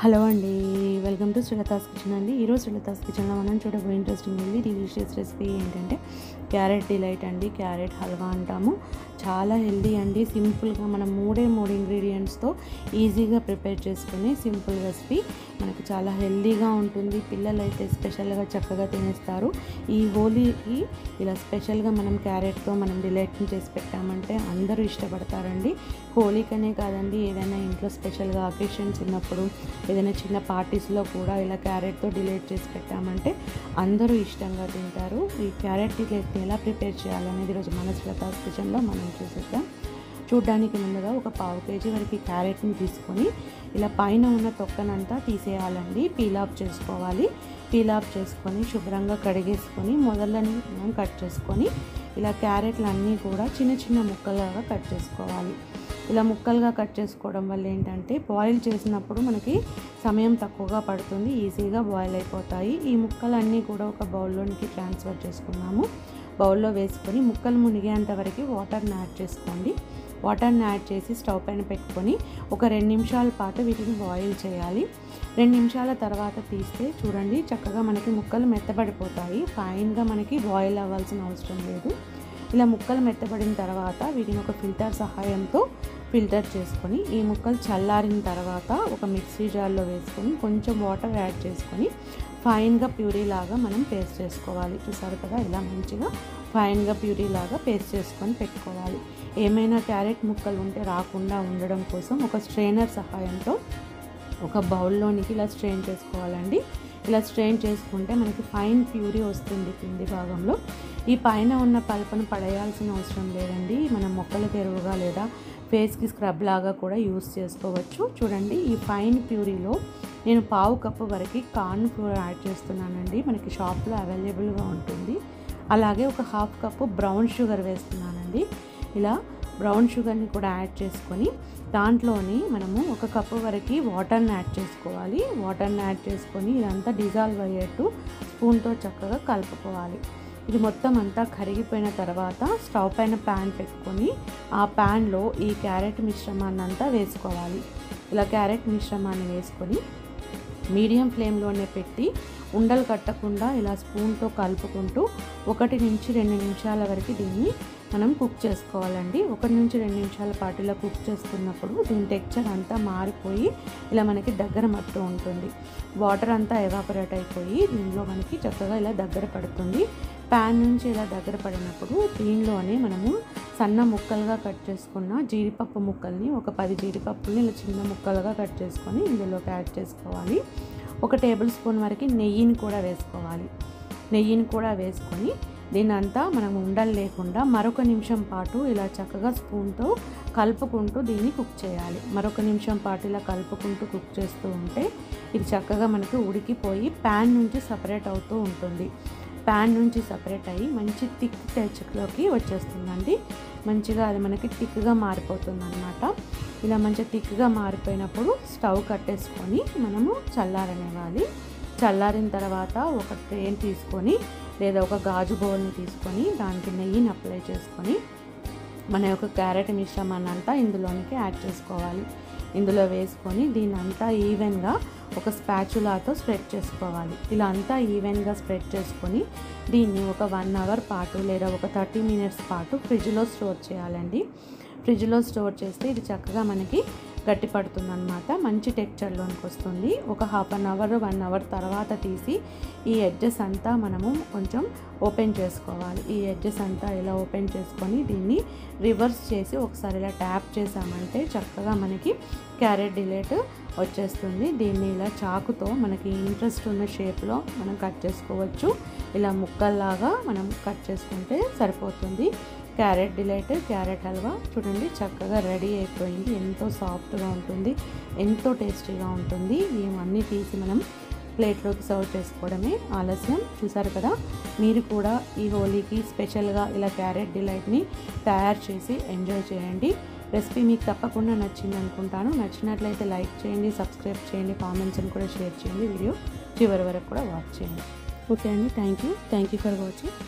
Hello అండి, welcome to Srilatha's kitchen అండి. ఈరోజు శ్రీలతాస్ కిచెన్లో మనం చూడబోయే ఇంట్రెస్టింగ్ డిలీషియస్ రెసిపీ ఏంటంటే క్యారెట్ డిలైట్ అండి. క్యారెట్ హల్వా అంటాము. చాలా హెల్దీ అండి. సింపుల్గా మనం మూడు ఇంగ్రీడియంట్స్తో ఈజీగా ప్రిపేర్ చేసుకునే సింపుల్ రెసిపీ. మనకు చాలా హెల్దీగా ఉంటుంది. పిల్లలు అయితే స్పెషల్గా చక్కగా తినేస్తారు. ఈ హోలీకి ఇలా స్పెషల్గా మనం క్యారెట్తో మనం డిలైట్ని చేసి పెట్టామంటే అందరూ ఇష్టపడతారండి. హోలీకనే కాదండి, ఏదైనా ఇంట్లో స్పెషల్గా అకేషన్స్ ఉన్నప్పుడు, ఏదైనా చిన్న పార్టీస్లో కూడా ఇలా క్యారెట్తో డిలైట్ చేసి పెట్టామంటే అందరూ ఇష్టంగా తింటారు. ఈ క్యారెట్ డిలైట్ని ఎలా ప్రిపేర్ చేయాలనేది ఈరోజు మన శ్రీలతాస్ కిచెన్లో మనం చూసేద్దాం. చూడ్డానికి ముందుగా ఒక 1/2 kg వరకు క్యారెట్ని తీసుకొని ఇలా పైన ఉన్న తొక్కనంతా తీసేయాలండి. పీల్ ఆఫ్ చేసుకోవాలి. పీల్ ఆఫ్ చేసుకొని శుభ్రంగా కడిగేసుకొని మొదలని మనం కట్ చేసుకొని ఇలా క్యారెట్లన్నీ కూడా చిన్న చిన్న ముక్కలుగా కట్ చేసుకోవాలి. ఇలా ముక్కలుగా కట్ చేసుకోవడం వల్ల ఏంటంటే బాయిల్ చేసినప్పుడు మనకి సమయం తక్కువగా పడుతుంది, ఈజీగా బాయిల్ అయిపోతాయి. ఈ ముక్కలన్నీ కూడా ఒక బౌల్లోనికి ట్రాన్స్ఫర్ చేసుకున్నాము. బౌల్లో వేసుకొని ముక్కలు మునిగేంత వరకు వాటర్ని యాడ్ చేసుకోండి. వాటర్ని యాడ్ చేసి స్టవ్ పైన పెట్టుకొని ఒక 2 నిమిషాల పాటు వీటిని బాయిల్ చేయాలి. 2 నిమిషాల తర్వాత తీస్తే చూడండి చక్కగా మనకి ముక్కలు మెత్తబడిపోతాయి. ఫైన్గా మనకి బాయిల్ అవ్వాల్సిన అవసరం లేదు. ఇలా ముక్కలు మెత్తబడిన తర్వాత వీటిని ఒక ఫిల్టర్ సహాయంతో ఫిల్టర్ చేసుకొని ఈ ముక్కలు చల్లారిన తర్వాత ఒక మిక్సీ జార్లో వేసుకొని కొంచెం వాటర్ యాడ్ చేసుకొని ఫైన్గా ప్యూరీ లాగా మనం పేస్ట్ చేసుకోవాలి. చూసారు కదా, ఇలా మంచిగా ఫైన్గా ప్యూరీ లాగా పేస్ట్ చేసుకొని పెట్టుకోవాలి. ఏమైనా క్యారెట్ ముక్కలు ఉంటే రాకుండా ఉండడం కోసం ఒక స్ట్రెయినర్ సహాయంతో ఒక బౌల్లోనికి ఇలా స్ట్రెయిన్ చేసుకోవాలండి. ఇలా స్ట్రెయిన్ చేసుకుంటే మనకి ఫైన్ ప్యూరీ వస్తుంది కింది భాగంలో. ఈ పైన ఉన్న పల్పను పడేయాల్సిన అవసరం లేదండి. మనం మొక్కలకు ఎరువుగా లేదా ఫేస్కి స్క్రబ్ లాగా కూడా యూస్ చేసుకోవచ్చు. చూడండి, ఈ ఫైన్ ప్యూరీలో నేను 1/2 కప్పు వరకు కార్న్ ఫ్లోర్ యాడ్ చేస్తున్నానండి. మనకి షాప్లో అవైలబుల్గా ఉంటుంది. అలాగే ఒక 1/2 కప్పు బ్రౌన్ షుగర్ వేస్తున్నానండి. ఇలా బ్రౌన్ షుగర్ని కూడా యాడ్ చేసుకొని దాంట్లోని మనము 1 కప్పు వరకు వాటర్ని యాడ్ చేసుకోవాలి. వాటర్ని యాడ్ చేసుకొని ఇదంతా డిజాల్వ్ అయ్యేట్టు స్పూన్తో చక్కగా కలుపుకోవాలి. ఇది మొత్తం అంతా కరిగిపోయిన తర్వాత స్టవ్ పైన ప్యాన్ పెట్టుకొని ఆ ప్యాన్లో ఈ క్యారెట్ మిశ్రమాన్ని అంతా వేసుకోవాలి. ఇలా క్యారెట్ మిశ్రమాన్ని వేసుకొని మీడియం ఫ్లేమ్లోనే పెట్టి ఉండలు కట్టకుండా ఇలా స్పూన్తో కలుపుకుంటూ 1 నుంచి 2 నిమిషాల వరకు దీన్ని మనం కుక్ చేసుకోవాలండి. 1 నుంచి 2 నిమిషాల పాటు ఇలా కుక్ చేస్తున్నప్పుడు దీని టెక్స్చర్ అంతా మారిపోయి ఇలా మనకి దగ్గర మట్టు ఉంటుంది. వాటర్ అంతా ఎవాపరేట్ అయిపోయి దీనిలో మనకి చక్కగా ఇలా దగ్గర పడుతుంది. ప్యాన్ నుంచి ఇలా దగ్గర పడినప్పుడు దీనిలోనే మనము సన్న ముక్కలుగా కట్ చేసుకున్న జీడిపప్పు ముక్కల్ని, ఒక 10 జీడిపప్పుల్ని ఇలా చిన్న ముక్కలుగా కట్ చేసుకొని ఇందులోకి యాడ్ చేసుకోవాలి. 1 టేబుల్ స్పూన్ వరకు నెయ్యిని కూడా వేసుకోవాలి. నెయ్యిని కూడా వేసుకొని దీనంతా మనం ఉండలు లేకుండా మరొక నిమిషం పాటు ఇలా చక్కగా స్పూన్తో కలుపుకుంటూ దీన్ని కుక్ చేయాలి. మరొక నిమిషం పాటు ఇలా కలుపుకుంటూ కుక్ చేస్తూ ఉంటే ఇది చక్కగా మనకి ఉడికిపోయి ప్యాన్ నుంచి సపరేట్ అవుతూ ఉంటుంది. ప్యాన్ నుంచి సపరేట్ అయ్యి మంచి థిక్ టెక్స్చర్లోకి వచ్చేస్తుందండి. మంచిగా అది మనకి థిక్గా మారిపోతుంది అన్నమాట. ఇలా మంచి థిక్గా మారిపోయినప్పుడు స్టవ్ కట్టేసుకొని మనము చల్లారనివ్వాలి. చల్లారిన తర్వాత ఒక ట్రేని తీసుకొని లేదా ఒక గాజు బౌల్ని తీసుకొని దానికి నెయ్యిని అప్లై చేసుకొని మన యొక్క క్యారెట్ మిశ్రమాన్ని అంతా ఇందులోనికి యాడ్ చేసుకోవాలి. ఇందులో వేసుకొని దీన్ని అంతా ఈవెన్గా ఒక స్పాచులాతో స్ప్రెడ్ చేసుకోవాలి. ఇలా అంతా ఈవెన్గా స్ప్రెడ్ చేసుకొని దీన్ని ఒక 1 అవర్ పాటు లేదా ఒక 30 మినిట్స్ పాటు ఫ్రిడ్జ్లో స్టోర్ చేయాలండి. ఫ్రిడ్జ్లో స్టోర్ చేస్తే ఇది చక్కగా మనకి గట్టి పడుతుంది అన్నమాట. మంచి టెక్స్చర్లోనికి వస్తుంది. ఒక 1/2 అవర్ 1 అవర్ తర్వాత తీసి ఈ ఎడ్జెస్ అంతా మనము కొంచెం ఓపెన్ చేసుకోవాలి. ఈ ఎడ్జెస్ అంతా ఇలా ఓపెన్ చేసుకొని దీన్ని రివర్స్ చేసి ఒకసారి ఇలా ట్యాప్ చేసామంటే చక్కగా మనకి క్యారెట్ డిలైట్ వచ్చేస్తుంది. దీన్ని ఇలా చాకుతో మనకి ఇంట్రెస్ట్ ఉన్న షేప్లో మనం కట్ చేసుకోవచ్చు. ఇలా ముక్కల్లాగా మనం కట్ చేసుకుంటే సరిపోతుంది. క్యారెట్ డిలైట్, క్యారెట్ హల్వా చూడండి చక్కగా రెడీ అయిపోయింది. ఎంతో సాఫ్ట్గా ఉంటుంది, ఎంతో టేస్టీగా ఉంటుంది. ఇవన్నీ తీసి మనం ప్లేట్లోకి సర్వ్ చేసుకోవడమే ఆలస్యం. చూసారు కదా, మీరు కూడా ఈ హోలీకి స్పెషల్గా ఇలా క్యారెట్ డిలైట్ని తయారు చేసి ఎంజాయ్ చేయండి. రెసిపీ మీకు తప్పకుండా నచ్చింది అనుకుంటాను. నచ్చినట్లయితే లైక్ చేయండి, సబ్స్క్రైబ్ చేయండి, కామెంట్స్ని కూడా షేర్ చేయండి. వీడియో చివరి వరకు కూడా వాచ్ చేయండి. ఓకే అండి, థ్యాంక్ యూ ఫర్ వాచింగ్.